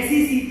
SECP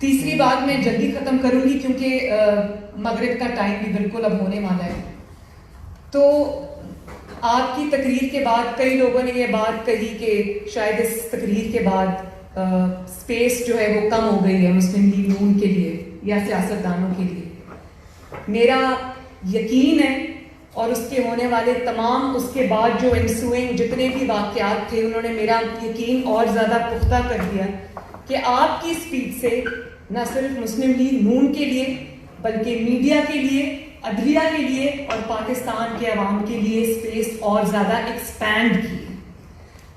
تیسری بات میں جلدی ختم کروں گی کیونکہ مغرب کا ٹائم بھی بالکل اب ہونے والا ہے. تو آپ کی تقریر کے بعد کئی لوگوں نے یہ بات کہی کہ شاید اس تقریر کے بعد اسپیس جو ہے وہ کم ہو گئی ہے مسلم لیگ نون کے لیے یا سیاستدانوں کے لیے. میرا یقین ہے اور اس کے ہونے والے تمام اس کے بعد جو انسوئنگ جتنے بھی واقعات تھے انہوں نے میرا یقین اور زیادہ پختہ کر دیا کہ آپ کی اسپیچ سے نہ صرف مسلم لیگ نون کے لیے بلکہ میڈیا کے لیے, عدلیہ کے لیے اور پاکستان کے عوام کے لیے اسپیس اور زیادہ ایکسپینڈ کی.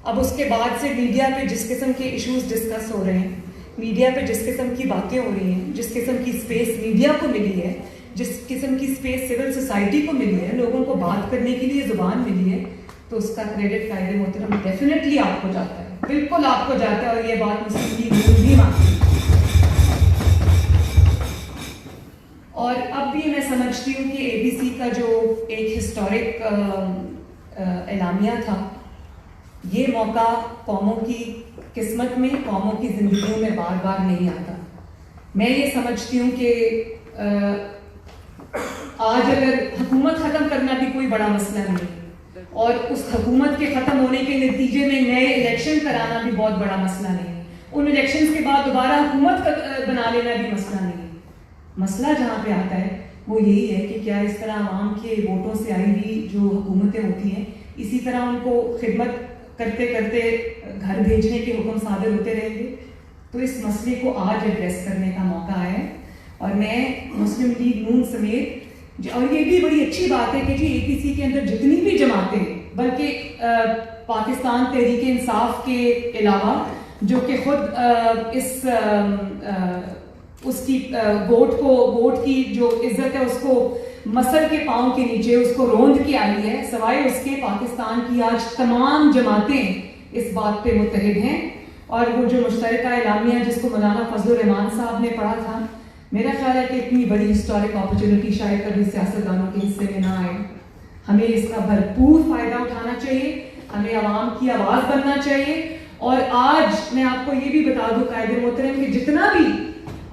اب اس کے بعد سے میڈیا پہ جس قسم کے ایشوز ڈسکس ہو رہے ہیں, میڈیا پہ جس قسم کی باتیں ہو رہی ہیں, جس قسم کی اسپیس میڈیا کو ملی ہے, جس قسم کی اسپیس سول سوسائٹی کو ملی ہے, لوگوں کو بات کرنے کے لیے زبان ملی ہے, تو اس کا کریڈٹ قائد محترم ڈیفینیٹلی آپ کو جاتا ہے, بالکل آپ کو جاتا ہے. اور یہ بات مسلم لیگ نون بھی مانتی ہے. اور اب بھی میں سمجھتی ہوں کہ اے بی سی کا جو ایک ہسٹورک اعلامیہ تھا, یہ موقع قوموں کی قسمت میں, قوموں کی زندگیوں میں بار بار نہیں آتا. میں یہ سمجھتی ہوں کہ آج اگر حکومت ختم کرنا بھی کوئی بڑا مسئلہ نہیں اور اس حکومت کے ختم ہونے کے نتیجے میں نئے الیکشن کرانا بھی بہت بڑا مسئلہ نہیں ہے, ان الیکشنز کے بعد دوبارہ حکومت بنا لینا بھی مسئلہ نہیں ہے. مسئلہ جہاں پہ آتا ہے وہ یہی ہے کہ کیا اس طرح عوام کے ووٹوں سے آئی ہوئی جو حکومتیں ہوتی ہیں اسی طرح ان کو خدمت کرتے کرتے گھر بھیجنے کے حکم صادر ہوتے رہیں گے. تو اس مسئلے کو آج ایڈریس کرنے کا موقع آیا ہے اور میں مسلم لیگ نون سمیت, اور یہ بھی بڑی اچھی بات ہے کہ جی اے پی سی کے اندر جتنی بھی جماعتیں, بلکہ پاکستان تحریک انصاف کے علاوہ جو کہ خود اس کی ووٹ کی جو عزت ہے اس کو مسل کے پاؤں کے نیچے اس کو روند کے آئی ہے, سوائے اس کے پاکستان کی آج تمام جماعتیں اس بات پہ متحد ہیں. اور وہ جو مشترکہ اعلامیہ جس کو مولانا فضل الرحمان صاحب نے پڑھا تھا, میرا خیال ہے کہ اتنی بڑی ہسٹورک اپرچونٹی شاید کبھی سیاستدانوں کے حصے میں نہ آئے. ہمیں اس کا بھرپور فائدہ اٹھانا چاہیے, ہمیں عوام کی آواز بننا چاہیے. اور آج میں آپ کو یہ بھی بتا دوں قائد محترم کہ جتنا بھی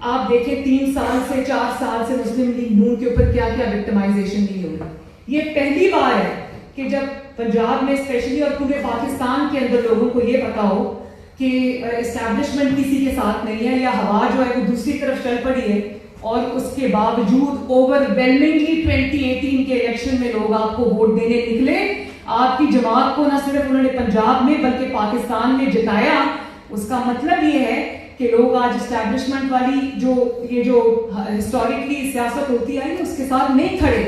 آپ دیکھیں 3 سال سے 4 سال سے مسلم لیگ نون کے اوپر کیا کیا وکٹمائزیشن نہیں ہو رہی, یہ پہلی بار ہے کہ جب پنجاب میں اسپیشلی اور پورے پاکستان کے اندر لوگوں کو یہ پتا ہو کہ اسٹیبلشمنٹ کسی کے ساتھ نہیں ہے یا ہوا جو ہے وہ دوسری طرف چل پڑی ہے, اور اس کے باوجود اوور ویلمنگلی 2018 کے الیکشن میں لوگ آپ کو ووٹ دینے نکلے. آپ کی جماعت کو نہ صرف انہوں نے پنجاب میں بلکہ پاکستان میں جتایا. اس کا مطلب یہ ہے کہ لوگ آج اسٹیبلشمنٹ والی جو ہسٹوریکلی سیاست ہوتی آئی اس کے ساتھ نہیں کھڑے,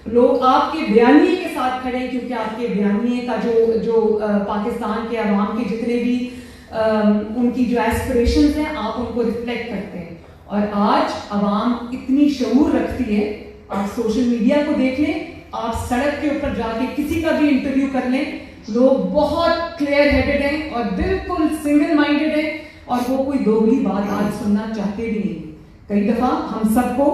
لوگ آپ کے بیانیے کے ساتھ کھڑے, کیونکہ آپ کے بیانیے کا جو پاکستان کے عوام کے جتنے بھی ان کی جو ایسپریشنز ہیں آپ ان کو ریفلیکٹ کرتے ہیں. اور آج عوام اتنی شعور رکھتی ہے, آپ سوشل میڈیا کو دیکھ لیں, آپ سڑک کے اوپر جا کے کسی کا بھی انٹرویو کر لیں, لوگ بہت کلیئر ہیڈڈ ہیں اور بالکل سنگل مائنڈڈ ہیں اور وہ کوئی دوگلی بات آج سننا چاہتے بھی نہیں. کئی دفعہ ہم سب کو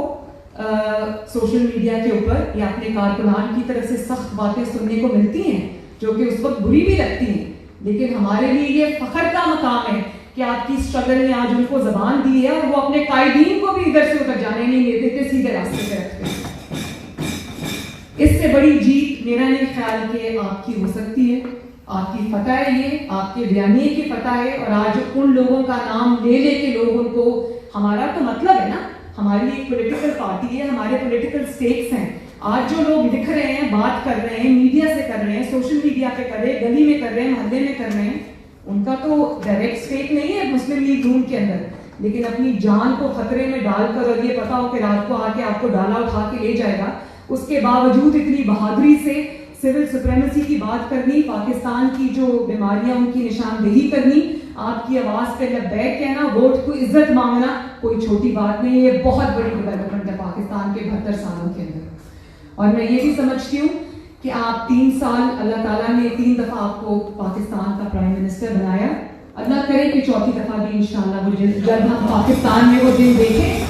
سوشل میڈیا کے اوپر یا اپنے کارکنان کی طرف سے سخت باتیں سننے کو ملتی ہیں جو کہ اس وقت بری بھی لگتی ہیں, لیکن ہمارے لیے یہ فخر کا مقام ہے کہ آپ کی اسٹرگل نے آج ان کو زبان دی ہے اور وہ اپنے قائدین کو بھی ادھر سے ادھر جانے نہیں دیتے, سیدھے راستے پہ رکھتے ہیں. اس سے بڑی جیت میرا نہیں خیال کہ آپ کی ہو سکتی ہے. آپ کی فتح ہے, یہ آپ کے بیانیے کی فتح ہے. اور آج ان لوگوں کا نام لے لے کے لوگ ان کو, ہمارا تو مطلب ہے نا, ہماری ایک پولیٹیکل پارٹی ہے, ہمارے پولیٹیکل سٹیکس ہیں. آج جو لوگ لکھ رہے ہیں, بات کر رہے ہیں, میڈیا سے کر رہے ہیں, سوشل میڈیا پہ کر رہے ہیں, گلی میں کر رہے ہیں, محلے میں کر رہے ہیں, ان کا تو ڈائریکٹ سٹیک نہیں ہے مسلم لیگ نون کے اندر, لیکن اپنی جان کو خطرے میں ڈال کر, اور یہ پتا ہو کہ رات کو آ کے آپ کو ڈالا اٹھا کے لے جائے گا, اس کے باوجود اتنی بہادری سے سول سپریمیسی کی بات کرنی, پاکستان کی جو بیماریاں ان کی نشاندہی کرنی, آپ کی آواز پہ لبیک کہنا, ووٹ کو عزت مانگنا کوئی چھوٹی بات نہیں ہے. یہ بہت بڑی ڈیولپمنٹ ہے پاکستان کے 72 سالوں کے اندر. اور میں یہ بھی سمجھتی ہوں کہ آپ 3 سال اللہ تعالیٰ نے 3 دفعہ آپ کو پاکستان کا پرائم منسٹر بنایا. اللہ کرے کہ 4تھی دفعہ بھی انشاءاللہ وہ جب ہم پاکستان میں وہ دن دیکھیں.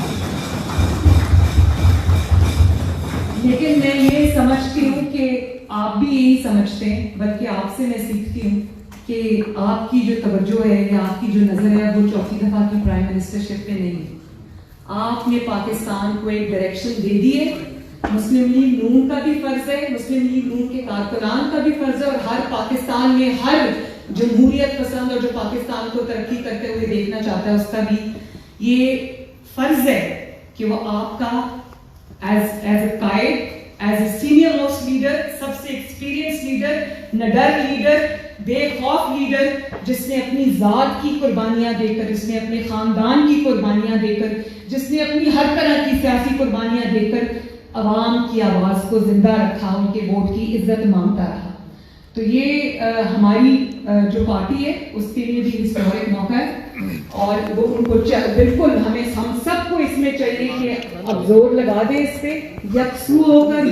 لیکن میں یہ سمجھتی ہوں کہ آپ بھی یہی سمجھتے ہیں, بلکہ آپ سے میں سیکھتی ہوں کہ آپ کی جو توجہ ہے یا آپ کی جو نظر ہے وہ 4تھی دفعہ کی پرائم منسٹرشپ پہ نہیں ہے. آپ نے پاکستان کو ایک ڈائریکشن دے دی ہے. مسلم لیگ نون کا بھی فرض ہے, مسلم لیگ نون کے کارکنان کا بھی فرض ہے, اور ہر پاکستان میں ہر جمہوریت پسند اور جو پاکستان کو ترقی کرتے ہوئے دیکھنا چاہتا ہے اس کا بھی یہ فرض ہے کہ وہ آپ کا ایز اے قائد, as a senior most leader, سب سے ایکسپیرینس لیڈر, نڈر لیڈر, بے خوف لیڈر, جس نے اپنی ذات کی قربانیاں دے کر, جس نے اپنے خاندان کی قربانیاں دے کر, جس نے اپنی ہر طرح کی سیاسی قربانیاں دے کر عوام کی آواز کو زندہ رکھا, ان کے ووٹ کی عزت مانگتا رہا. تو یہ ہماری جو پارٹی ہے اس کے لیے بھی ہسٹورک موقع ہے, اور وہ ان کو بالکل ہم سب کو اس میں چاہیے کہ اب زور لگا دیں اس پہ, یکسو ہو کر